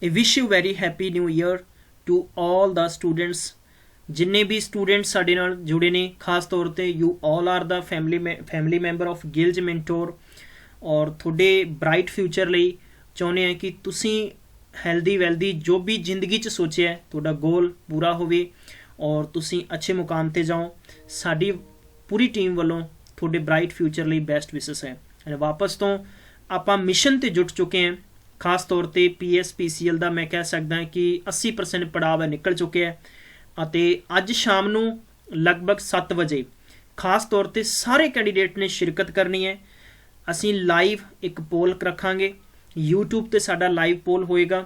I wish you very happy new year to all the students. जिन्ने भी students साडे नाल जुड़े ने, खास तौर ते you all are the family member of Gillz Mentor और थोड़े ब्राइट फ्यूचर ਲਈ ਚਾਹੁੰਦੇ हैं कि ਤੁਸੀਂ ਹੈਲਦੀ ਵੈਲਦੀ जो भी ਜ਼ਿੰਦਗੀ 'ਚ ਸੋਚਿਆ ਤੁਹਾਡਾ ਗੋਲ ਪੂਰਾ ਹੋਵੇ और ਤੁਸੀਂ ਅੱਛੇ ਮੁਕਾਮ ਤੇ ਜਾਓ। ਸਾਡੀ ਪੂਰੀ ਟੀਮ ਵੱਲੋਂ ਤੁਹਾਡੇ ਬ੍ਰਾਈਟ ਫਿਊਚਰ ਲਈ ਬੈਸਟ ਵਿਸ਼ਸ ਹੈ। ਐਂਡ ਵਾਪਸ ਤੋਂ ਆਪਾਂ ਮਿਸ਼ਨ ਤੇ ਜੁਟ ਚੁੱਕੇ ਹਾਂ। ਖਾਸ ਤੌਰ ਤੇ PSPCL ਦਾ ਮੈਂ ਕਹਿ ਸਕਦਾ ਕਿ 80% ਪੜਾਅ ਹੈ ਨਿਕਲ ਚੁੱਕਿਆ ਹੈ ਅਤੇ ਅੱਜ ਸ਼ਾਮ ਨੂੰ ਲਗਭਗ 7 ਵਜੇ ਖਾਸ ਤੌਰ ਤੇ ਸਾਰੇ ਕੈਂਡੀਡੇਟ ਨੇ ਸ਼ਿਰਕਤ ਕਰਨੀ ਹੈ। ਅਸੀਂ ਲਾਈਵ ਇੱਕ ਪੋਲ ਰੱਖਾਂਗੇ, YouTube ਤੇ ਸਾਡਾ ਲਾਈਵ ਪੋਲ ਹੋਏਗਾ,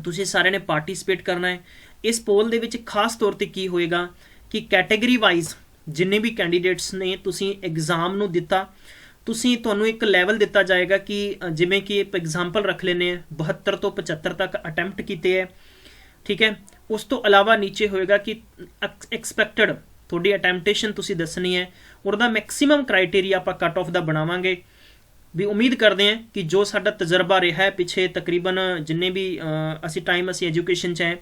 ਤੁਸੀਂ ਸਾਰਿਆਂ ਨੇ ਪਾਰਟਿਸਿਪੇਟ ਕਰਨਾ ਹੈ। ਇਸ ਪੋਲ ਦੇ ਵਿੱਚ ਖਾਸ ਤੌਰ ਤੇ ਕੀ ਹੋਏਗਾ ਕਿ ਕੈਟੇਗਰੀ ਵਾਈਜ਼ ਜਿੰਨੇ ਵੀ ਕੈਂਡੀਡੇਟਸ ਨੇ ਤੁਸੀਂ ਐਗਜ਼ਾਮ ਨੂੰ ਦਿੱਤਾ, ਤੁਸੀਂ ਤੁਹਾਨੂੰ ਇੱਕ ਲੈਵਲ ਦਿੱਤਾ ਜਾਏਗਾ ਕਿ ਜਿਵੇਂ ਕਿ ਐਗਜ਼ਾਮਪਲ ਰੱਖ ਲੈਂਦੇ ਹਾਂ 72 ਤੋਂ 75 ਤੱਕ ਅਟੈਂਪਟ ਕੀਤੇ ਹੈ, ਠੀਕ ਹੈ। ਉਸ ਤੋਂ ਇਲਾਵਾ ਨੀਚੇ ਹੋਏਗਾ ਕਿ ਐਕਸਪੈਕਟਡ ਤੁਹਾਡੀ ਅਟੈਂਪਟੇਸ਼ਨ ਤੁਸੀਂ ਦੱਸਣੀ ਹੈ, ਉਹਦਾ ਮੈਕਸਿਮਮ ਕ੍ਰਾਈਟੇਰੀਆ ਆਪਾਂ ਕੱਟ ਆਫ ਦਾ ਬਣਾਵਾਂਗੇ। ਵੀ ਉਮੀਦ ਕਰਦੇ ਹਾਂ ਕਿ ਜੋ ਸਾਡਾ ਤਜਰਬਾ ਰਿਹਾ ਹੈ ਪਿੱਛੇ ਤਕਰੀਬਨ ਜਿੰਨੇ ਵੀ ਅਸੀਂ ਐਜੂਕੇਸ਼ਨ 'ਚ ਹੈ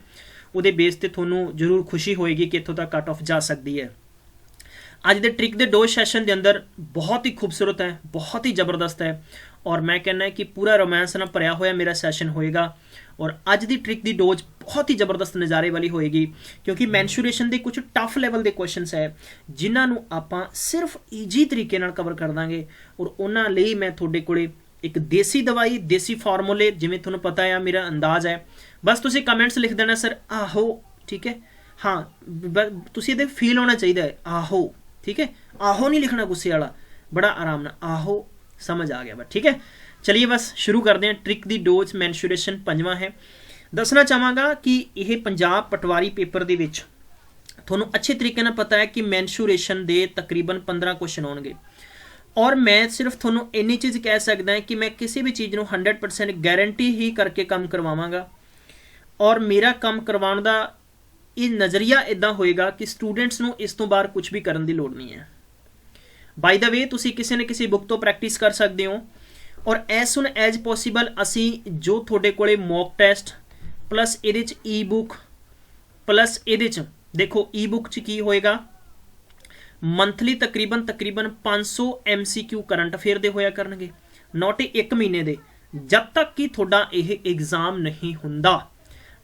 ਉਹਦੇ ਬੇਸ 'ਤੇ ਤੁਹਾਨੂੰ ਜ਼ਰੂਰ ਖੁਸ਼ੀ ਹੋਏਗੀ ਕਿ ਇੱਥੋਂ ਤੱਕ ਕੱਟ ਆਫ ਜਾ ਸਕਦੀ ਹੈ। ਅੱਜ ਦੇ ਟ੍ਰਿਕ ਦੇ ਡੋਜ਼ ਸੈਸ਼ਨ ਦੇ ਅੰਦਰ ਬਹੁਤ ਹੀ ਖੂਬਸੂਰਤ ਹੈ, ਬਹੁਤ ਹੀ ਜ਼ਬਰਦਸਤ ਹੈ ਔਰ ਮੈਂ ਕਹਿੰਦਾ ਕਿ ਪੂਰਾ ਰੋਮਾਂਸ ਨਾਲ ਭਰਿਆ ਹੋਇਆ ਮੇਰਾ ਸੈਸ਼ਨ ਹੋਏਗਾ। ਔਰ ਅੱਜ ਦੀ ਟ੍ਰਿਕ ਦੀ ਡੋਜ਼ ਬਹੁਤ ਹੀ ਜ਼ਬਰਦਸਤ ਨਜ਼ਾਰੇ ਵਾਲੀ ਹੋਏਗੀ ਕਿਉਂਕਿ ਮੈਂਸੂਰੇਸ਼ਨ ਦੇ ਕੁਝ ਟਫ ਲੈਵਲ ਦੇ ਕੁਐਸਚਨਸ ਹੈ ਜਿਨ੍ਹਾਂ ਨੂੰ ਆਪਾਂ ਸਿਰਫ ਈਜੀ ਤਰੀਕੇ ਨਾਲ ਕਵਰ ਕਰ ਦਾਂਗੇ। ਔਰ ਉਹਨਾਂ ਲਈ ਮੈਂ ਤੁਹਾਡੇ ਕੋਲੇ ਇੱਕ ਦੇਸੀ ਦਵਾਈ, ਦੇਸੀ ਫਾਰਮੂਲੇ, ਜਿਵੇਂ ਤੁਹਾਨੂੰ ਪਤਾ ਆ ਮੇਰਾ ਅੰਦਾਜ਼ ਹੈ, ਬਸ ਤੁਸੀਂ ਕਮੈਂਟਸ ਲਿਖ ਦੇਣਾ ਸਰ ਆਹੋ, ਠੀਕ ਹੈ। ਹਾਂ, ਤੁਸੀਂ ਇਹਦੇ ਫੀਲ ਹੋਣਾ ਚਾਹੀਦਾ ਹੈ ਆਹੋ, ठीक है। आहो नहीं लिखना गुस्से वाला, बड़ा आराम ना आहो, समझ आ गया बस, ठीक है। चलिए बस शुरू करते हैं। ट्रिक दी डोज मैंसुरेशन 5वां है। दसना चाहांगा कि यह पंजाब पटवारी पेपर दे विच तुहानूं अच्छे तरीके नाल पता है कि मैंसुरेशन दे तकरीबन 15 क्वेश्चन आउणगे और मैं सिर्फ तुहानूं इन्नी चीज़ कह सकदा कि मैं किसी भी चीज़ नूं 100% गारंटी ही करके काम करवावांगा और मेरा काम करवाउण दा ਇਹ ਨਜ਼ਰੀਆ ਇੱਦਾਂ ਹੋਏਗਾ ਕਿ ਸਟੂਡੈਂਟਸ ਨੂੰ ਇਸ ਤੋਂ ਬਾਹਰ ਕੁਝ ਵੀ ਕਰਨ ਦੀ ਲੋੜ ਨਹੀਂ ਹੈ। ਬਾਈ ਦਾ ਵੇ ਤੁਸੀਂ ਕਿਸੇ ਨਾ ਕਿਸੇ ਬੁੱਕ ਤੋਂ ਪ੍ਰੈਕਟਿਸ ਕਰ ਸਕਦੇ ਹੋ ਔਰ ਐਜ਼ ਸੂਨ ਐਜ਼ ਪੋਸੀਬਲ ਅਸੀਂ ਜੋ ਤੁਹਾਡੇ ਕੋਲੇ ਮੌਕ ਟੈਸਟ ਪਲੱਸ ਇਹਦੇ 'ਚ ਈ ਬੁੱਕ ਪਲੱਸ ਇਹਦੇ 'ਚ ਦੇਖੋ ਈ ਬੁੱਕ 'ਚ ਕੀ ਹੋਏਗਾ, ਮੰਥਲੀ ਤਕਰੀਬਨ 500 MCQ ਕਰੰਟ ਅਫੇਅਰ ਦੇ ਹੋਇਆ ਕਰਨਗੇ, ਨੋਟ ਇੱਕ ਮਹੀਨੇ ਦੇ, ਜਦ ਤੱਕ ਕਿ ਤੁਹਾਡਾ ਇਹ ਐਗਜ਼ਾਮ ਨਹੀਂ ਹੁੰਦਾ।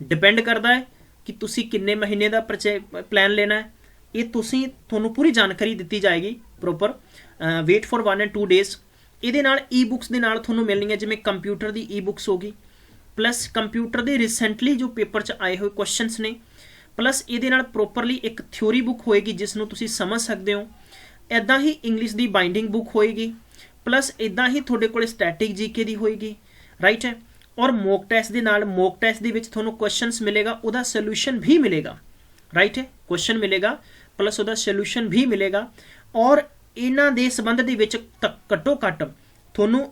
ਡਿਪੈਂਡ ਕਰਦਾ ਹੈ कि तुसी किन्ने महीने का प्लान लेना है, ये तुहानूं पूरी जानकारी दी जाएगी प्रॉपर। वेट फॉर 1 और 2 डेज़। ये ई बुक्स दे नाल तुहानूं मिलनी है, जिवें कंप्यूटर की ई बुक्स होगी प्लस कंप्यूटर के रिसेंटली जो पेपर च आए हुए क्वेश्चनस ने, प्लस ये प्रॉपरली एक थ्योरी बुक होएगी जिसनूं तुसी समझ सकते हो। इदां ही इंग्लिश की बाइंडिंग बुक होएगी प्लस इदां ही तुहाडे कोल स्टैटिक जीके दी होएगी, राइट है। और मॉक टेस्ट के नाल मॉक टेस्ट के थोड़ा क्वेश्चनस मिलेगा, उहदा सोल्यूशन भी मिलेगा, राइट है। क्वेश्चन मिलेगा प्लस उहदा सोल्यूशन भी मिलेगा और इन्हां दे संबंध दे विच घट्टो घट्ट थोनों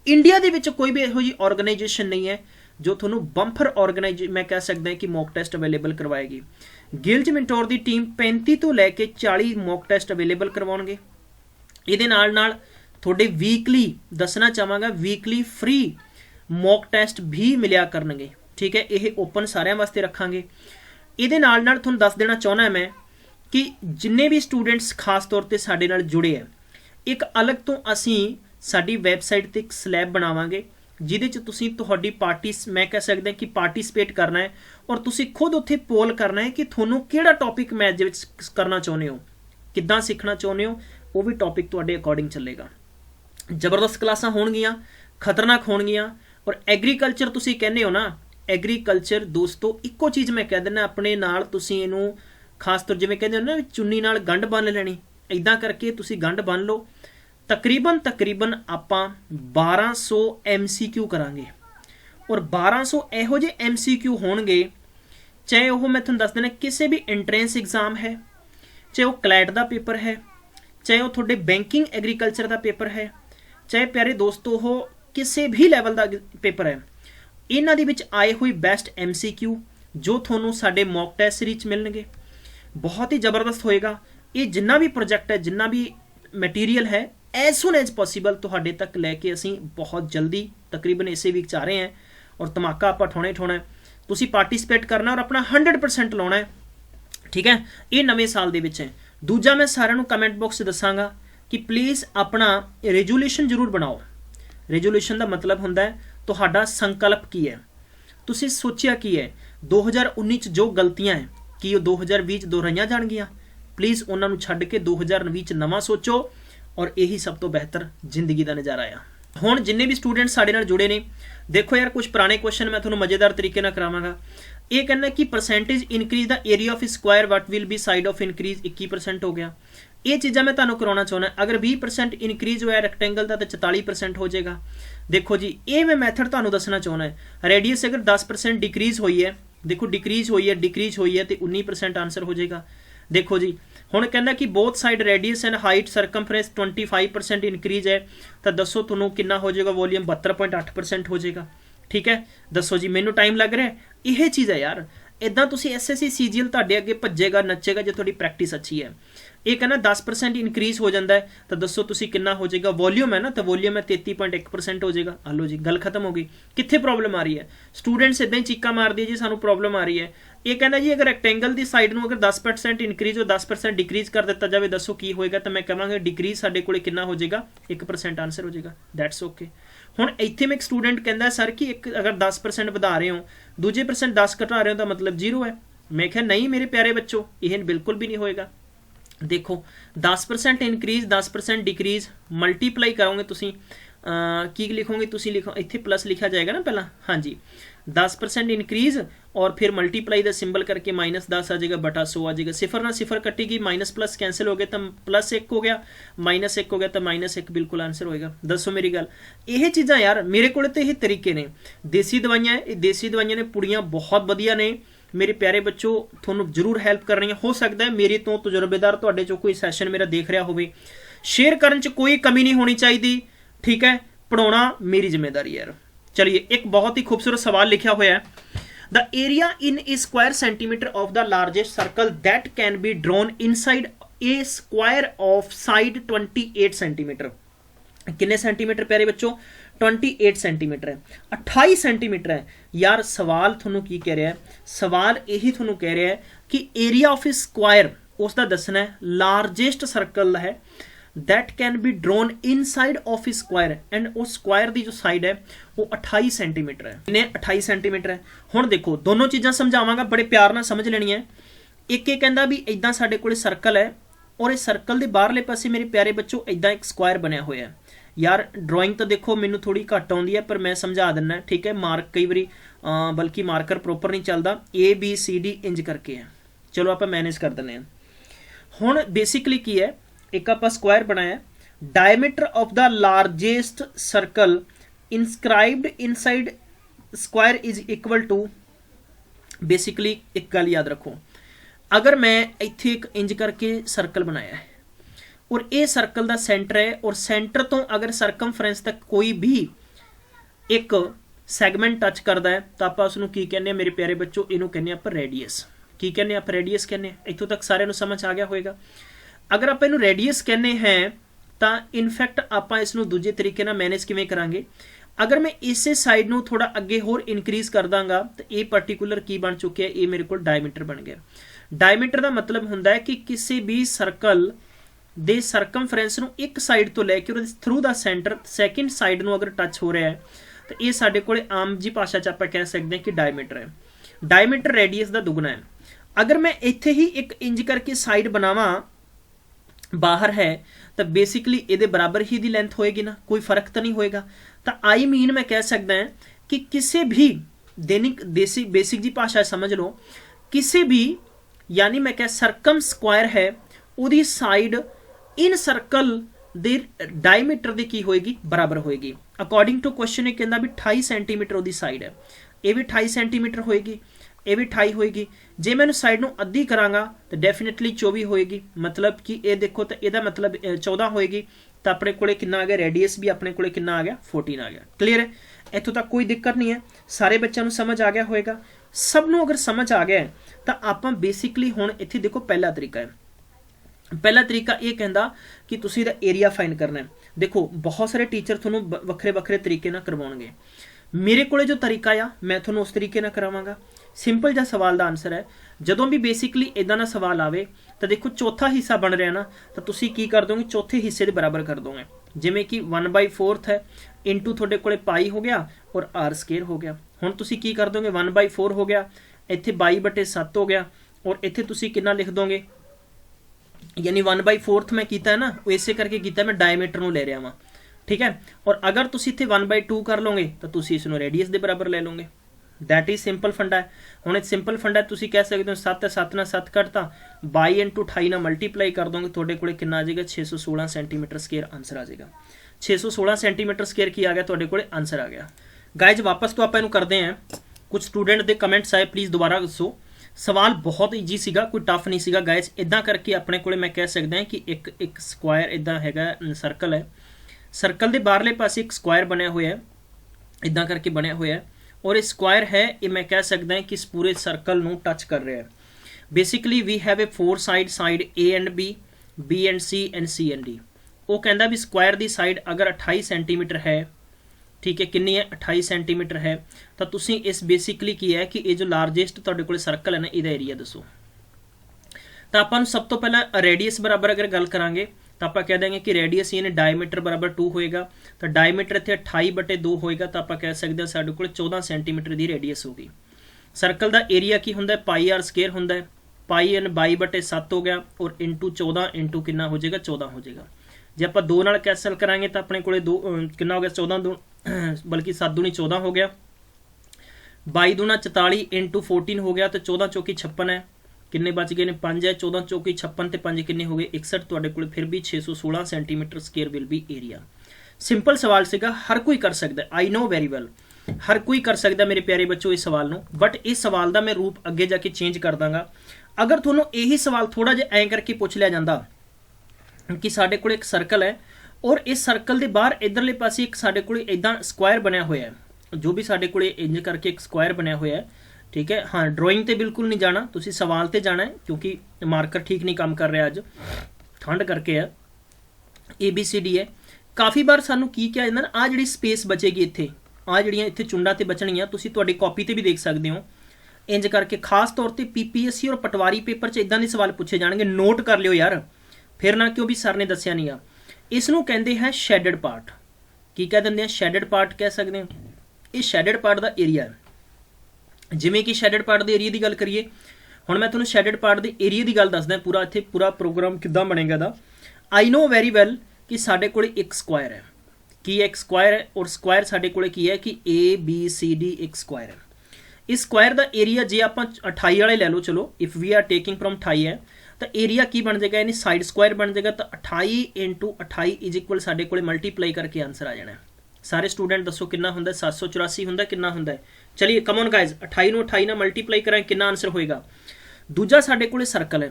इंडिया दे विच कोई भी इहो जी ऑर्गेनाइजेशन नहीं है जो थोनों बंपर मैं कह सकदा कि मॉक टेस्ट अवेलेबल करवाएगी। गिल्ज मैंटोर की टीम 35 तो लैके 40 मॉक टेस्ट अवेलेबल करवाउणगे। इहदे नाल नाल तुहाडे वीकली दसना चाहांगा वीकली फ्री मॉक टेस्ट भी मिलिया करनगे, ठीक है। ये ओपन सारे वास्ते रखांगे। ये नाल नाल तुहानूं दस देना चाहना मैं कि जिन्ने भी स्टूडेंट्स खास तौर पर साडे नाल जुड़े हैं, एक अलग तो असी साडी वैबसाइट ते एक स्लैब बनावांगे जिहदे च तुसीं तुहाडी मैं कह सकदा कि पार्टिसिपेट करना है और तुसीं खुद उत्थे पोल करना है कि तुहानूं किहड़ा टॉपिक मैथ दे विच करना चाहुंदे हो, किद्दां सीखना चाहुंदे हो, वो भी टॉपिक तुहाडे अकॉर्डिंग चलेगा। जबरदस्त क्लासां होणगीਆਂ, खतरनाक होणगीਆਂ। और एग्रीकल्चर तुसी कहने हो ना, एग्रीकल्चर दोस्तों इक्को चीज़ मैं कह देना अपने नाल तुसी इनू खास तौर जिवें कहंदे हो ना चुन्नी नाल गंढ बन लैनी, इदां करके तुसी गंढ बन लो। तकरीबन आपां 1200 MCQ करांगे और 1200 इहो जे MCQ होणगे, चाहे वो मैं तुहानूं दस देना किसी भी एंट्रेंस एग्जाम है, चाहे वो क्लैट का पेपर है, चाहे वो तुहाडे बैंकिंग एग्रीकल्चर का पेपर है, चाहे प्यारे दोस्तों हो किसी भी लैवल का पेपर है, इन्हां दे विच आए हुए बेस्ट MCQ जो थोनों साडे मॉक टेस्ट सीरीज मिलणगे, बहुत ही जबरदस्त होएगा। ये जिन्ना भी प्रोजेक्ट है, जिन्ना भी मटीरियल है, एज सुन एज पॉसीबल तुहाडे तक लैके असीं बहुत जल्दी तकरीबन इसे वीक च आ रहे हैं ਔਰ ਧਮਾਕਾ ਆਪਾਂ ਠੋਣੇ ਠੋਣਾ। ਤੁਸੀਂ ਪਾਰਟਿਸਿਪੇਟ ਕਰਨਾ ਔਰ ਆਪਣਾ 100% ਲਾਉਣਾ ਹੈ, ਠੀਕ ਹੈ। ਇਹ ਨਵੇਂ ਸਾਲ ਦੇ ਵਿੱਚ ਹੈ। ਦੂਜਾ ਮੈਂ ਸਾਰਿਆਂ ਨੂੰ ਕਮੈਂਟ ਬਾਕਸ 'ਚ ਦੱਸਾਂਗਾ ਕਿ ਪਲੀਜ਼ ਆਪਣਾ ਰੈਜ਼ੋਲੂਸ਼ਨ ਜ਼ਰੂਰ ਬਣਾਓ। ਰੈਜ਼ੋਲੂਸ਼ਨ ਦਾ ਮਤਲਬ ਹੁੰਦਾ ਹੈ ਤੁਹਾਡਾ ਸੰਕਲਪ ਕੀ ਹੈ, ਤੁਸੀਂ ਸੋਚਿਆ ਕੀ ਹੈ। 2019 'ਚ ਜੋ ਗਲਤੀਆਂ ਹੈ ਕੀ ਉਹ 2020 'ਚ ਦੁਹਰਾਈਆਂ ਜਾਣਗੀਆਂ? ਪਲੀਜ਼ ਉਹਨਾਂ ਨੂੰ ਛੱਡ ਕੇ 2020 'ਚ ਨਵਾਂ ਸੋਚੋ ਔਰ ਇਹੀ ਸਭ ਤੋਂ ਬਿਹਤਰ ਜ਼ਿੰਦਗੀ ਦਾ ਨਜ਼ਾਰਾ ਆ। ਹੁਣ ਜਿੰਨੇ ਵੀ ਸਟੂਡੈਂਟ ਸਾਡੇ ਨਾਲ ਜੁੜੇ ਨੇ, ਦੇਖੋ ਯਾਰ ਕੁਝ ਪੁਰਾਣੇ ਕੁਐਸਚਨ ਮੈਂ ਤੁਹਾਨੂੰ ਮਜ਼ੇਦਾਰ ਤਰੀਕੇ ਨਾਲ ਕਰਾਵਾਂਗਾ। ਇਹ ਕਹਿੰਦਾ ਕਿ percentage increase the area of Square what will be side of increase 21% ਹੋ ਗਿਆ। ਇਹ ਚੀਜ਼ਾਂ ਮੈਂ ਤੁਹਾਨੂੰ ਕਰਾਉਣਾ ਚਾਹੁੰਦਾ। ਅਗਰ 20% ਇਨਕਰੀਜ਼ ਹੋਇਆ ਰੈਕਟੈਂਗਲ ਦਾ ਤਾਂ 44% ਹੋ ਜਾਏਗਾ। ਦੇਖੋ ਜੀ ਇਹ ਮੈਂ ਮੈਥਡ ਤੁਹਾਨੂੰ ਦੱਸਣਾ ਚਾਹੁੰਦਾ। ਰੇਡੀਅਸ ਅਗਰ 10% ਡਿਕਰੀਜ਼ ਹੋਈ ਹੈ, ਦੇਖੋ ਡਿਕਰੀਜ਼ ਹੋਈ ਹੈ ਤੇ 19% ਆਂਸਰ ਹੋ ਜਾਏਗਾ। ਦੇਖੋ ਜੀ ਹੁਣ ਕਹਿੰਦਾ ਕਿ both side radius and height circumference 25% increase ਹੈ, ਤਾਂ ਦੱਸੋ ਤੁਹਾਨੂੰ ਕਿੰਨਾ ਹੋ ਜਾਏਗਾ? ਵੋਲੀਅਮ 72.8% ਹੋ ਜਾਏਗਾ। ਠੀਕ ਹੈ, ਦੱਸੋ ਜੀ ਮੈਨੂੰ ਟਾਈਮ ਲੱਗ ਰਿਹਾ? ਇਹ ਚੀਜ਼ ਹੈ ਯਾਰ। ਇਦਾਂ ਤੁਸੀਂ SSC CGL ਤੁਹਾਡੇ ਅੱਗੇ ਭੱਜੇਗਾ ਨੱਚੇਗਾ ਜੇ ਤੁਹਾਡੀ ਪ੍ਰੈਕਟਿਸ ਅੱਛੀ ਹੈ। ਇਹ ਕਹਿੰਦਾ 10% ਇਨਕਰੀਜ਼ ਹੋ ਜਾਂਦਾ ਹੈ, ਤਾਂ ਦੱਸੋ ਤੁਸੀਂ ਕਿੰਨਾ ਹੋ ਜਾਏਗਾ? ਵੋਲੀਅਮ ਹੈ ਨਾ, ਤਾਂ ਵੋਲੀਅਮ ਹੈ 33.1% ਹੋ ਜਾਏਗਾ। ਹਲੋ ਜੀ ਗੱਲ ਖਤਮ ਹੋ ਗਈ। ਕਿੱਥੇ ਪ੍ਰੋਬਲਮ ਆ ਰਹੀ ਹੈ? ਸਟੂਡੈਂਟਸ ਇਦਾਂ ਹੀ ਚੀਕਾਂ ਮਾਰਦੀ ਹੈ ਜੀ ਸਾਨੂੰ ਪ੍ਰੋਬਲਮ ਆ ਰਹੀ ਹੈ। ਇਹ ਕਹਿੰਦਾ ਜੀ ਅਗਰ ਰੈਕਟੈਂਗਲ ਦੀ ਸਾਈਡ ਨੂੰ ਅਗਰ 10% ਇਨਕਰੀਜ਼ ਹੋ 10% ਡਿਕਰੀਜ਼ ਕਰ ਦਿੱਤਾ ਜਾਵੇ, ਦੱਸੋ ਕੀ ਹੋਏਗਾ? ਤਾਂ ਮੈਂ ਕਹਾਂਗਾ ਡਿਕਰੀਜ਼ ਸਾਡੇ ਕੋਲੇ ਕਿੰਨਾ ਹੋ ਜਾਏਗਾ? 1% ਆਂਸਰ ਹੋ ਜਾਏਗਾ। That's okay. ਹੁਣ ਇੱਥੇ ਮੈਂ ਇੱਕ ਸਟੂਡੈਂਟ ਕਹਿੰਦਾ ਸਰ ਕਿ ਇੱਕ ਅਗਰ 10% ਵਧਾ ਰਹੇ ਹੋ, ਦੂਜੇ % 10 ਘਟਾ ਰਹੇ ਹੋ ਤਾਂ ਮਤਲਬ 0 ਹੈ। ਮੈਂ ਕਿਹਾ ਨਹੀਂ ਮੇਰੇ ਪਿਆਰੇ ਬੱਚੋ, ਇਹ ਬਿਲਕੁਲ ਵੀ ਨਹੀਂ ਹੋਏਗਾ। देखो 10% ਇਨਕਰੀਜ਼ 10% ਡਿਕਰੀਜ਼ ਮਲਟੀਪਲਾਈ ਕਰੋਗੇ ਤੁਸੀਂ ਕੀ ਲਿਖੋਗੇ? ਤੁਸੀਂ ਲਿਖੋ ਇੱਥੇ ਪਲੱਸ ਲਿਖਿਆ ਜਾਏਗਾ ਨਾ ਪਹਿਲਾਂ। ਹਾਂਜੀ 10% ਇਨਕਰੀਜ਼ और फिर मल्टीप्लाई का सिंबल करके -10 आ जाएगा बटा 100 आ जाएगा। सिफर ना सिफर कटेगी, माइनस प्लस कैंसिल हो गया तो +1 हो गया, -1 हो गया तो -1 बिल्कुल आंसर होएगा। दसो मेरी गल। यह चीज़ां यार मेरे को तो यही तरीके ने। देसी दवाइयां देसी दवाइयां ने पुड़ियां बहुत वधिया ने मेरे प्यारे बच्चों, थोनों जरूर हैल्प कर रही हैं। हो सकता है मेरे तो तजुर्बेदार तुहाडे चों कोई सैशन मेरा देख रहा होवे। शेयर करने च कोई कमी नहीं होनी चाहिए, ठीक है। पढ़ाना मेरी जिम्मेदारी है यार। चलिए एक बहुत ही खूबसूरत सवाल लिखा हुआ है। The area in a square centimeter of the largest circle that can be drawn inside a square of side 28 centimetre. कितने सेंटीमीटर प्यारे बच्चों? 28 सेंटीमीटर है, 28 सेंटीमीटर है यार। सवाल थोनों की कह रहा है? सवाल यही थोनों कह रहा है कि एरिया ऑफ ए स्क्वायर उसका दसना है। लार्जेस्ट सर्कल है that can be drone inside of A square and उस स्क्वायर की जो साइड है वो 28 सेंटीमीटर है। इन्हें 28 सेंटीमीटर है। हुण देखो दोनों चीज़ां समझावांगा, बड़े प्यार नाल समझ लेनी है। एक कहंदा भी इदां साडे कोले सर्कल है और इस सर्कल के बाहरले पासे मेरे प्यारे बच्चों इदां एक स्क्वायर बनया होया है। यार ड्राइंग तो देखो मैनू थोड़ी घट आउंदी है पर मैं समझा दिना, ठीक है। मार्क कई बारी बल्कि मार्कर प्रोपर नहीं चलता। ABCD इंज करके है। चलो आप मैनेज कर दें। हुण बेसिकली की है, एक आप स्क्वायर बनाया। Diameter of the largest circle inscribed inside square is equal to. Basically एक गल याद रखो, अगर मैं इत्थे एक इंज करके सर्कल बनाया है और ये सर्कल का सेंटर है और सेंटर तो अगर सरकमफ्रेंस तक कोई भी एक सैगमेंट टच करता है तो आप उसनूं की कहने मेरे प्यारे बच्चों? इनू कहने आप रेडियस। की कहने आप? रेडियस कहने। इत्थों तक सारे नूं समझ आ गया होएगा। अगर आप इनू रेडियस कहने हैं तो इनफैक्ट आप इसनूं दूजे तरीके नाल मैनेज किवें करांगे? अगर मैं इसे साइड नूं थोड़ा अगे होर इनक्रीज कर दांगा तो ये पर्टिकुलर की बन चुके हैं? ये मेरे को डायमीटर बन गया। डायमीटर का मतलब हुंदा है कि किसी भी सर्कल दे सरकमफ्रेंस नूं एक साइड तो लैके और through the centre second side नूं अगर टच हो रहा है तो ये साडे कोले आम जी भाषा च आपां कह सकते हैं कि डायमीटर है। डायमीटर रेडियस का दुगना है। अगर मैं इत्थे ही एक इंज करके साइड बनावां बाहर है तो बेसिकली ये बराबर ही दी लेंथ होएगी ना, कोई फर्क तो नहीं होएगा। तो आई मीन मैं कह सकता है कि किसी भी दैनिक देसी बेसिक जी भाषा समझ लो, किसी भी यानी मैं कह सर्कम स्क्वायर है उदी साइड इन सर्कल दे डायमीटर दी की होएगी? बराबर होएगी। अकॉर्डिंग टू क्वेश्चन ये कहता भी 28 सेंटीमीटर उदी साइड है, ये भी 28 सेंटीमीटर होएगी, ये भी 28 होएगी। जे मैं साइड नूं अद्धी करांगा तो डेफिनेटली 24 होएगी। मतलब कि ये देखो तो यदा मतलब 14 होएगी। तो अपने कोले कितना आ गया? रेडियस भी अपने कोले कितना आ गया? 14 आ गया। क्लियर है? इत्थों तक कोई दिक्कत नहीं है। सारे बच्चों नूं समझ आ गया होएगा। सब नूं अगर समझ आ गया तो आपां बेसिकली हुण इत्थे देखो पहला तरीका है। पहला तरीका ये कहता कि तुसीं दा एरिया फाइंड करना है। देखो बहुत सारे टीचर तुहानूं वखरे वखरे तरीके नाल करवाउणगे। मेरे को जो तरीका आ मैं थोड़ा उस तरीके ना करावांगा। सिंपल जिहा सवाल का आंसर है। जदों भी बेसिकली इदा का सवाल आवे तो देखो चौथा हिस्सा बन रहा ना, तो तुसी की कर दोगे, चौथे हिस्से के बराबर कर दोगे। जिमें कि 1/4 है इंटू थोड़े को पाई हो गया और आर स्केयर हो गया। हुण तुसी की कर दोगे 1/4 हो गया, इत्थे 22/7 हो गया, और इत्थे तुसी कितना लिख दोगे, यानी 1/4 मैं किया है ना, वो इसे करके किया मैं डायमीटर नूं ले रहा वां, ठीक है। और अगर तुसी इत्थे 1/2 कर लोगे तो तुसी इसनूं रेडियस के बराबर ले लोगे। दैट इज सिंपल फंडा है। हुण एक सिंपल फंडा तुसी कह सकते हो 7 है 7 नाल 7 कटता 22 × 28 नाल मल्टीप्लाई कर दोगे, तुहाडे कोले कितना आ जाएगा 616 सेंटीमीटर स्केयर आंसर आ जाएगा। 616 सेंटीमीटर स्केयर की आ गया, तुहाडे कोले आंसर आ गया। गाइज वापस तो आपां इहनूं करदे हैं। कुछ स्टूडेंट के कमेंट्स आए, प्लीज़ दोबारा दसो। सवाल बहुत ईजी सीगा, कोई टफ नहीं सीगा गाइज। इदां करके अपने कोले मैं कह सकदा है कि एक स्क्वायर इदां हैगा, सर्कल है, सर्कल के बाहरले पासे एक स्क्वायर बनया हुआ है, इदां करके बनया हुआ है, और ये स्क्वायर है ये मैं कह सकदा है कि इस पूरे सर्कल नूं टच कर रहा है। Basically we have a 4 side A and B, B and C and C and D। वो कहता भी स्क्वायर की साइड अगर 28 सेंटीमीटर है, ठीक है, कितनी है 28 सेंटीमीटर है, तो तुसी इस बेसिकली की है कि ये जो लार्जेस्ट तुहाडे कोल सर्कल है ना, इसका एरिया दसो। तो आपां सब तो पहला रेडियस बराबर अगर गल करांगे तो आप कह देंगे कि रेडियस यानी डायमीटर बराबर 2 होएगा, तो डायमीटर इत्थे 28/2 होएगा, तो आप कह सकते हैं साडे कोल 14 सेंटीमीटर की रेडियस होगी। सर्कल का एरिया की हुंदा है पाई आर स्केयर हुंदा है, पाई एन 22/7 हो गया, और इंटू 14 इंटू कितना हो जाएगा 14 हो जाएगा। जे आप 2 नाल कैंसल करांगे तो अपने कोले 2 कितना हो गया 14 2 बल्कि 7 दूनी 14 हो गया, 22 दूना 44 इंटू 14 हो गया, तो 14 चौकी 56 है, किन्ने बच गए ने 5 है, 14 चौकी 56 ते 5 किन्ने हो गए 61, तुहाडे कोल फिर भी 616 centimetre square will be area. Simple सवाल सीगा, हर कोई कर सकता है, आई नो वेरी वेल, हर कोई कर सकता मेरे प्यारे बच्चों इस सवाल नूं, बट इस सवाल का मैं रूप अगे जाके चेंज कर दांगा। अगर तुहानूं यही सवाल थोड़ा जिहा ऐ करके पुछ लिया जांदा कि साडे कोल एक सर्कल है और इस सर्कल के बाहर इधरले पासे एक साडे कोल इदां स्क्वायर बनया हुआ है, जो भी साडे कोल इंज करके एक स्क्वायर बनया हुआ है, ठीक है। हाँ, ड्राइंग तो बिल्कुल नहीं जाना, तुसी सवाल ते जाना है, क्योंकि मार्कर ठीक नहीं काम कर रहा अज, ठंड करके है। ABCD है। काफ़ी बार सानू की क्या जाता ना, आ जी स्पेस बचेगी इत्थे, आ जड़ियाँ इत्थे चुंडा ते बचनियाँ, तुसी तुहाडी कॉपी ते भी देख सकते हो। इंज करके खास तौर पर PPSC और पटवारी पेपर च इदां दे सवाल पूछे जाएंगे, नोट कर लियो यार, फिर ना क्यों भी सर ने दसिया नहीं आ। इसनूं कहते हैं शैडेड पार्ट। की कह देंगे हैं, शैडेड पार्ट कह सकते हैं। ये शैडेड पार्ट का एरिया है। जिमें कि शैडेड पार्ट के एरिया की गल करिए, हुण मैं तुहानूं शैडेड पार्ट के एरिया की गल दसदा, पूरा इत्थे पूरा प्रोग्राम किद्दां बनेगा दा। आई नो वेरी वेल कि साडे कोले एक स्क्वायर है, कि एक स्क्वायर है, और स्क्वायर साडे कोले की है कि ABCD एक स्क्वायर है। इस स्क्वायर का एरिया जे आप 28 वाले ले लो, चलो if we are taking from 28 है, तो एरिया की बन जाएगा, यानी साइड स्क्वायर बन जाएगा, तो 28 × 28 इज इक्वल साडे कोले मल्टीप्लाई करके आंसर आ जाना है। सारे स्टूडेंट दसो कितना होंदा है, 784 होंदा, कितना होंदा है। चलिए कम ऑन गाइज, 28 नूं 28 नाल मल्टीप्लाई करांगे, कितना आंसर होएगा। दूजा साडे कोले सर्कल है,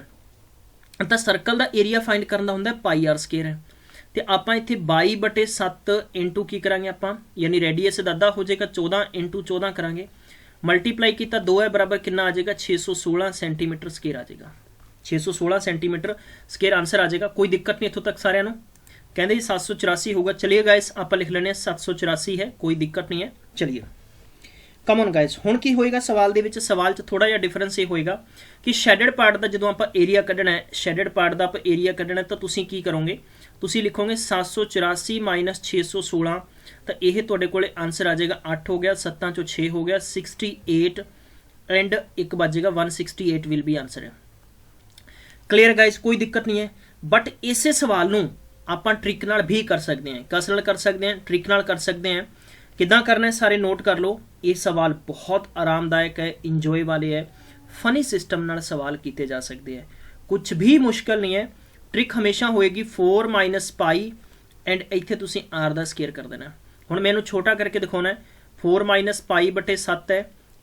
तो सर्कल का एरिया फाइंड करना होंदा है पाई आर स्केयर है, तो आपां इत्थे 22/7 इंटू की करांगे आपां, यानी रेडियस दा अद्धा हो जाएगा, 14 × 14 करांगे, मल्टीप्लाई किया 2 है बराबर कितना आ जाएगा 616 सेंटीमीटर स्केयर आ जाएगा। 616 सेंटीमीटर स्केयर आंसर आ जाएगा। कोई दिक्कत नहीं इत्थों तक सारिਆਂ ਨੂੰ। कहते जी 784 होगा। चलिए गाइस आप लिख लेने 784 है, कोई दिक्कत नहीं है। चलिए कम ऑन गाइस, हुण की होएगा सवाल दे विच, सवाल च थोड़ा जिहा डिफरेंस ये होएगा कि शैडेड पार्ट का जो आप एरिया कढ़ना है, शैडेड पार्ट का आप एरिया कढ़ना है, तो तुसीं की करोगे, तुसीं लिखोगे 784 - 616, तो यह तुहाडे कोले आंसर आ जाएगा 8 हो गया, 7 चों 6 हो गया 68, एंड एक बजेगा 168 विल बी आंसर है। क्लीयर गाइस, कोई दिक्कत नहीं है। बट इसे सवाल नूं आपां ट्रिक नाल भी कर सकते हैं, कस नाल कर सकते हैं, ट्रिक नाल कर सकते हैं। किदां करना है सारे नोट कर लो। ये सवाल बहुत आरामदायक है, इंजॉय वाले है, फनी सिस्टम नाल सवाल किए जा सकते हैं, कुछ भी मुश्किल नहीं है। ट्रिक हमेशा होएगी 4 - पाई एंड इत्थे तुसीं आर दा स्केयर कर देना। हुण मैनूं छोटा करके दिखाना है, 4 - पाई/7 है,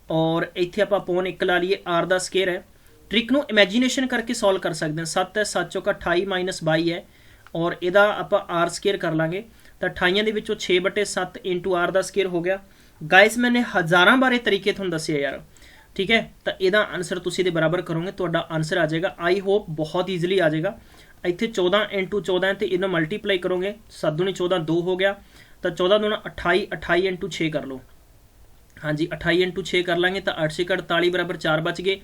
और इत्थे आपां पौन 1 ला लीए, आर दा स्केयर है। ट्रिक नूं इमेजीनेशन करके सॉल्व कर सकते हैं। 7 है, 7 चौका 28 - 22 है, और इहदा आपां आर स्केयर कर लांगे, तो 28 दे विचों 6/7 इंटू आर दा स्केयर हो गया। गाइस मैंने हज़ारां बारे तरीके तुहानूं दस्से यार, ठीक है। तो इहदा आंसर तुसीं दे बराबर करोगे, तुहाडा आंसर आ जाएगा। आई होप बहुत ईजिली आ जाएगा। इत्थे 14 × 14 है, तो इन्हों मल्टीप्लाई करोगे, 7 दूनी 14, 2 हो गया, तो 14 दूना 28, 28 × 6 कर लो, हाँ जी 28 इंटू 6 कर लांगे तो 8 6 48 बराबर 4 बच गए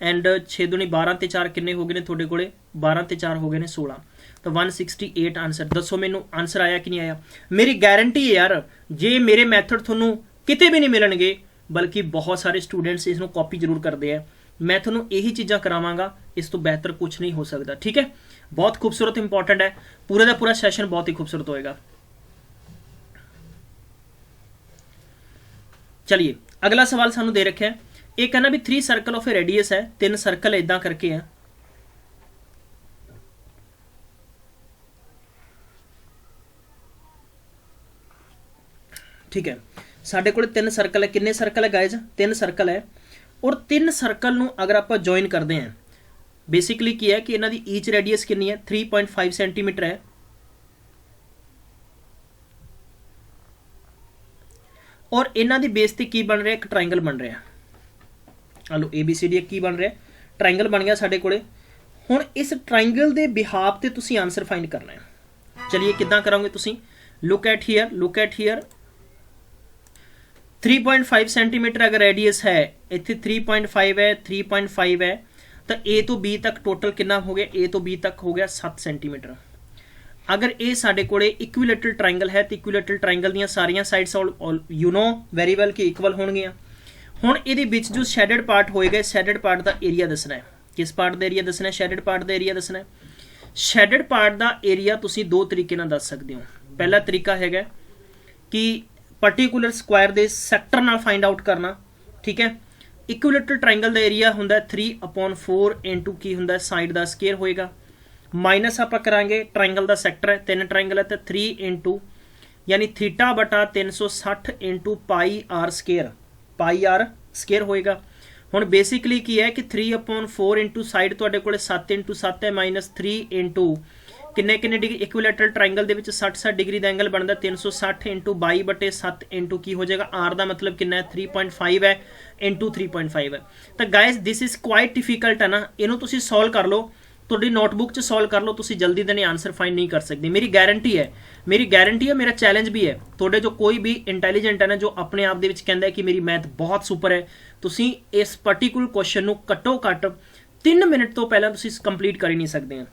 एंड 6 दूनी 12 ते 4 किन्ने हो गए ने थोड़े कोले 12 ते 4 हो गए ने 16 तो 168 आंसर। दसो मैनू आंसर आया कि नहीं आया। मेरी गारंटी है यार जे मेरे मैथड थोनू किते भी नहीं मिलणगे बल्कि बहुत सारे स्टूडेंट्स इसनू कॉपी जरूर करते हैं। मैं थोनू यही चीज़ां करावांगा, इस तो बेहतर कुछ नहीं हो सकता। ठीक है, बहुत खूबसूरत इंपॉर्टेंट है, पूरे का पूरा सैशन बहुत ही खूबसूरत होएगा। चलिए अगला सवाल सानू दे रखे है, एक कहना भी 3 सर्कल ऑफ ए रेडियस है, 3 सर्कल इदा करके है। ठीक है, साढ़े को 3 सर्कल है, किन्ने सर्कल है गाइज 3 सर्कल है और 3 सर्कल नू अगर आप ज्वाइन करते हैं बेसिकली की है कि इन्हों की ईच रेडियस कितनी है 3.5 सेंटीमीटर है और इन्हों की बेस से की बन रहा है, एक ट्राइंगल बन रहा है। हलो ABCD की बन रहा है, ट्राइंगल बन गया साढ़े कोले। हुण इस ट्राइंगल के बिहाफ से तुसीं आंसर फाइंड करना है। चलिए किद्दां करोगे तुसीं, लुक एट हियर 3.5 सेंटीमीटर अगर रेडियस है, इत्थे 3.5 है 3.5 है तो A तो B तक टोटल कितना हो गया, A तो B तक हो गया 7 सेंटीमीटर। अगर ये साढ़े कोले इक्विलेटरल ट्राइंगल है तो इक्विलेटरल ट्राइंगल दी सारियां sides you know very well कि इक्वल होणगियां। हुण इहदे विच जो शैडेड पार्ट होएगा, शैडेड पार्ट का एरिया दसना है। किस पार्ट का एरिया दसना है, शैडेड पार्ट का एरिया दसना है। शैडेड पार्ट का एरिया तुसीं दो तरीके नाल दस सकते हो। पहला तरीका हैगा कि पर्टिकुलर स्क्वायर के सैक्टर नाल फाइंड आउट करना। ठीक है, इक्विलेटरल ट्राइंगल का एरिया हुंदा 3/4 इंटू की हुंदा साइड का स्केयर होएगा, माइनस आप करांगे ट्राइंगल का सैक्टर है 3 ट्राइंगल है तो 3 इंटू यानी थीटा बटा 360 इंटू पाई आर स्केयर होएगा। हुण बेसिकली की है कि 3/4 इंटू साइड तुहाडे कोले 7 इंटू 7 है माइनस 3 इंटू किन्ने किन्ने डिग्री इक्विलेटरल ट्राइंगल दे विच 60 डिग्री का एंगल बनता 360 इंटू 22/7 इंटू की हो जाएगा आर का मतलब कितना है 3.5 है इंटू 3.5 है। तो guys this is quite difficult है ना, इनू तुसीं सॉल्व कर लो, तुहाडी नोटबुक च सॉल्व कर लो, तुसीं जल्दी देने आंसर फाइंड नहीं कर सकते। मेरी गारंटी है, मेरा चैलेंज भी है। तुहाडे जो कोई भी इंटैलीजेंट है ना जो अपने आप दे विच कहंदा है कि मेरी मैथ बहुत सुपर है, तुसीं इस पर्टिकुलर क्वेश्चन नू घट्टो घट्ट 3 मिनट तो पहला तुसीं कंप्लीट कर ही नहीं सकते हैं।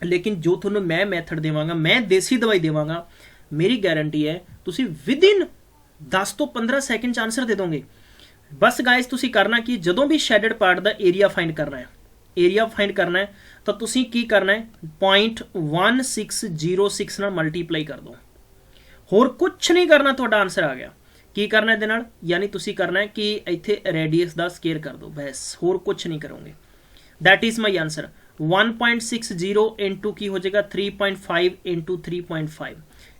लेकिन जो तुहानू मैं मैथड देवांगा, मैं देसी दवाई देवांगा, मेरी गारंटी है तुसीं विद इन 10 तो 15 सैकेंड च आंसर दे दोगे। बस गाइस तुसीं करना कि जदों भी शैडेड पार्ट का एरिया फाइंड करना है, तो तुसीं की करना है 0.1606 नाल मल्टीप्लाई कर दो, होर कुछ नहीं करना, तुहाडा आंसर आ गया। की करना है इहदे नाल, यानी तुसीं करना है कि इत्थे रेडियस का स्केयर कर दो, बस होर कुछ नहीं करोगे। That is my answer. 1.60 into की हो जाएगा 3.5 इंटू 3.5।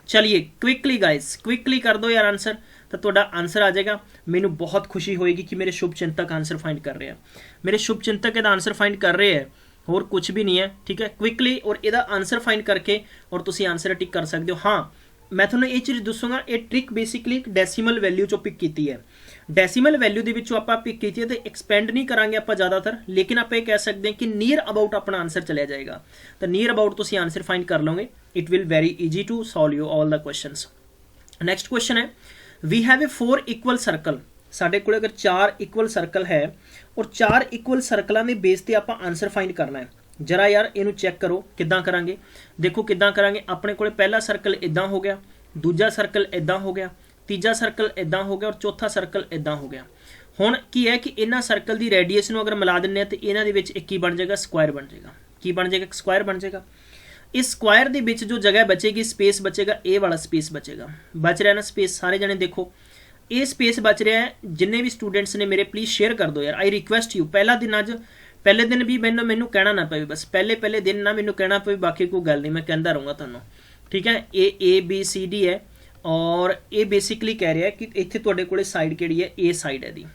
चलिए क्विकली गाइस क्विकली कर दो यार आंसर, तो तुहाडा आंसर आ जाएगा। मैनू बहुत खुशी होएगी कि मेरे शुभ चिंतक आंसर फाइंड कर रहे हैं, मेरे शुभ चिंतक इहदा आंसर फाइंड कर रहे हैं, और कुछ भी नहीं है। ठीक है, क्विकली और इहदा आंसर फाइंड करके और तुसीं आंसर टिक कर सकते हो। हाँ मैं तुहानूं ये चीज़ दसूंगा, ये ट्रिक बेसिकली एक डेसीमल वैल्यू चो पिक की है। डेसीमल वैल्यू के विचों आपां पिक की है तो एक्सपेंड नहीं करांगे आपां ज़्यादातर, लेकिन आप ये कह सकते हैं कि नीयर अबाउट अपना आंसर चलिया जाएगा। तो नीयर अबाउट तुसीं आंसर फाइंड कर लोगे, it will very easy to solve you all the questions. Next question है, we have a 4 equal circle. साढ़े को अगर 4 इक्वल सर्कल है और 4 इक्वल सर्कलों के बेस पर आप आंसर फाइंड करना है। जरा यार इनू चेक करो किद्दां करांगे, देखो किद्दां करांगे। अपने को पहला सर्कल इदां हो गया, दूजा सर्कल इदां हो गया, तीजा सर्कल इदां हो गया और चौथा सर्कल इदां हो गया। हुण की है कि इन्हां सर्कल की रेडियस नूं अगर मिला दिंदे तो इन्हां दे विच एक की बन जाएगा, स्क्वायर बन जाएगा। की बन जाएगा, स्क्वायर बन जाएगा। इस स्क्वायर दे विच जो जगह बचेगी, स्पेस बचेगा, ए वाला स्पेस बचेगा। बच रहा है ना स्पेस, सारे जने देखो ये स्पेस बच रहा है। जिन्ने भी स्टूडेंट्स ने मेरे प्लीज़ शेयर कर दो यार, आई रिक्वेस्ट यू। पहला दिन अज पहले दिन भी मैनू कहना ना पवे, बस पहले दिन ना मैनू कहना पवे, बाकी कोई गल नहीं, मैं कहता रहूँगा तुहानूं। ठीक है, ए बी सी डी है और ये बेसिकली कह रहा है कि इत्थे तुहाडे कोले साइड किहड़ी है, ए साइड है दी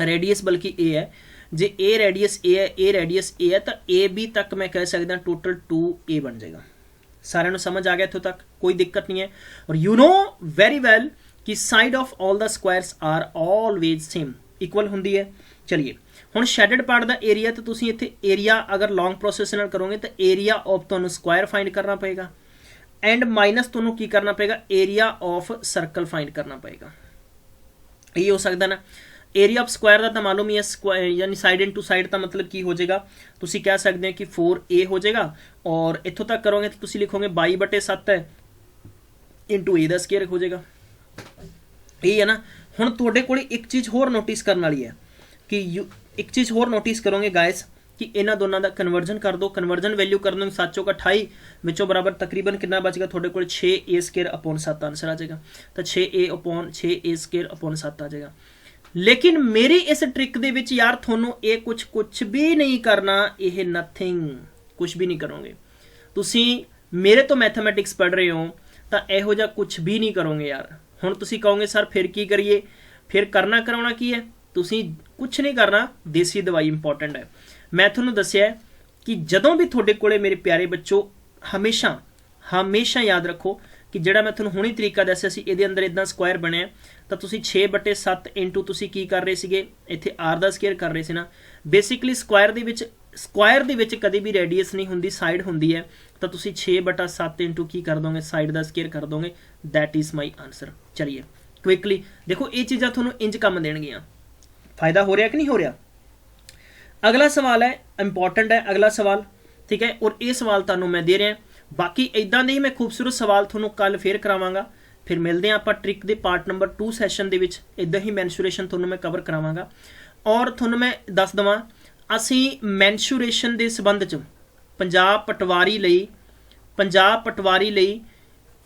रेडियस, बल्कि ए है। जे ए रेडियस ए है, ए रेडियस ए है, तो ए बी तक मैं कह सकता टोटल 2A बन जाएगा। सारिਆਂ ਨੂੰ समझ आ गया इत्थों तक, कोई दिक्कत नहीं है। और यू नो वेरी वेल कि side of all the squares are always same, इक्वल होंदी है। चलिए हुण शैडेड पार्ट का एरिया, तो तुसीं इत्थे एरिया अगर लॉन्ग प्रोसेस नाल करोगे तो एरिया ऑफ तुहानूं स्क्वायर फाइंड करना पएगा एंड माइनस तुहानूं की करना पएगा, एरिया ऑफ सर्कल फाइंड करना पएगा। ये हो सकता ना। ਏਰੀਆ ਆਫ ਸਕੁਆਇਰ ਦਾ ਤਾਂ ਮਾਲੂਮ ਹੀ ਹੈ, ਸਕੁਆਇਰ ਯਾਨੀ ਸਾਈਡ ਇਨਟੂ ਸਾਈਡ ਤਾਂ ਮਤਲਬ ਕੀ ਹੋ ਜਾਏਗਾ, ਤੁਸੀਂ ਕਹਿ ਸਕਦੇ ਹੋ ਕਿ 4a ਹੋ ਜਾਏਗਾ, ਔਰ ਇੱਥੋਂ ਤੱਕ ਕਰੋਗੇ ਤਾਂ ਤੁਸੀਂ ਲਿਖੋਗੇ 22/7 ਹੈ ਇੰਟੂ a ਦਾ ਸਕੁਆਇਰ ਹੋ ਜਾਏਗਾ। ਇਹ ਹੈ ਨਾ। ਹੁਣ ਤੁਹਾਡੇ ਕੋਲ ਇੱਕ ਚੀਜ਼ ਹੋਰ ਨੋਟਿਸ ਕਰਨ ਵਾਲੀ ਹੈ ਕਿ ਇੱਕ ਚੀਜ਼ ਹੋਰ ਨੋਟਿਸ ਕਰੋਗੇ ਗਾਇਸ कि ਇਹਨਾਂ ਦੋਨਾਂ ਦਾ ਕਨਵਰਜਨ ਕਰ ਦੋ। ਕਨਵਰਜਨ ਵੈਲਿਊ ਕਰ ਦੋ 7 ਚੌਕ 28 ਵਿੱਚੋਂ ਬਰਾਬਰ ਤਕਰੀਬਨ ਕਿੰਨਾ ਬਚੇਗਾ ਤੁਹਾਡੇ ਕੋਲ 6a² ਆਨਸਰ ਆ ਜਾਏਗਾ। ਤਾਂ 6a/7 ਆ ਜਾਏਗਾ। ਲੇਕਿਨ ਮੇਰੀ ਇਸ ਟ੍ਰਿਕ ਦੇ ਵਿੱਚ ਯਾਰ ਤੁਹਾਨੂੰ ਇਹ ਕੁਝ ਵੀ ਨਹੀਂ ਕਰਨਾ, ਇਹ ਨਥਿੰਗ, ਕੁਝ ਵੀ ਨਹੀਂ ਕਰੋਗੇ ਤੁਸੀਂ। ਮੇਰੇ ਤੋਂ ਮੈਥਮੈਟਿਕਸ ਪੜ੍ਹ ਰਹੇ ਹੋ ਤਾਂ ਇਹੋ ਜਿਹਾ ਕੁਝ ਵੀ ਨਹੀਂ ਕਰੋਗੇ ਯਾਰ। ਹੁਣ ਤੁਸੀਂ ਕਹੋਗੇ ਸਰ ਫਿਰ ਕੀ ਕਰੀਏ, ਫਿਰ ਕਰਨਾ ਕਰਾਉਣਾ ਕੀ ਹੈ, ਤੁਸੀਂ ਕੁਝ ਨਹੀਂ ਕਰਨਾ, ਦੇਸੀ ਦਵਾਈ ਇੰਪੋਰਟੈਂਟ ਹੈ। ਮੈਂ ਤੁਹਾਨੂੰ ਦੱਸਿਆ ਕਿ ਜਦੋਂ ਵੀ ਤੁਹਾਡੇ ਕੋਲੇ ਮੇਰੇ ਪਿਆਰੇ ਬੱਚੋ ਹਮੇਸ਼ਾ ਯਾਦ ਰੱਖੋ ਕਿ ਜਿਹੜਾ ਮੈਂ ਤੁਹਾਨੂੰ ਹੁਣੀ ਤਰੀਕਾ ਦੱਸਿਆ ਸੀ, ਇਹਦੇ ਅੰਦਰ ਇਦਾਂ ਸਕੁਆਇਰ ਬਣਿਆ ਤਾਂ ਤੁਸੀਂ 6/7 ਇੰਟੂ ਤੁਸੀਂ ਕੀ ਕਰ ਰਹੇ ਸੀਗੇ, ਇੱਥੇ r ਦਾ ਸਕੁਆਇਰ ਕਰ ਰਹੇ ਸੀ ਨਾ। ਬੇਸਿਕਲੀ ਸਕੁਆਇਰ ਦੇ ਵਿੱਚ ਕਦੇ ਵੀ ਰੇਡੀਅਸ ਨਹੀਂ ਹੁੰਦੀ, ਸਾਈਡ ਹੁੰਦੀ ਹੈ। ਤਾਂ ਤੁਸੀਂ 6/7 ਇੰਟੂ ਕੀ ਕਰ ਦੋਗੇ, ਸਾਈਡ ਦਾ ਸਕੁਆਇਰ ਕਰ ਦੋਗੇ। That is my answer. चलिए क्विकली देखो, ये चीज़ां ਤੁਹਾਨੂੰ इंज ਕੰਮ देणगियां। फायदा हो रहा कि नहीं हो रहा। अगला सवाल है, इंपॉर्टेंट है अगला सवाल, ठीक है। और ये सवाल ਤੁਹਾਨੂੰ मैं दे रहा। बाकी इदां दे ही मैं खूबसूरत सवाल ਤੁਹਾਨੂੰ कल फिर करावांगा। फिर मिलते हैं ਆਪਾਂ ट्रिक ਦੇ पार्ट नंबर 2 सैशन ਦੇ ਵਿੱਚ। इदां ही मैंसूरेशन ਤੁਹਾਨੂੰ मैं कवर करावांगा। और ਤੁਹਾਨੂੰ मैं दस देवां, ਅਸੀਂ मैंसूरेशन ਦੇ संबंध ਚ पंजाब पटवारी ਲਈ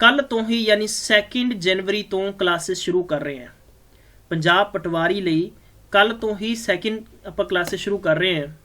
कल तो ही यानी 2 जनवरी तो क्लासेस शुरू कर रहे हैं। पंजाब पटवारी ਲਈ कल तो ही 2 ਆਪਾਂ क्लासेस शुरू कर रहे हैं।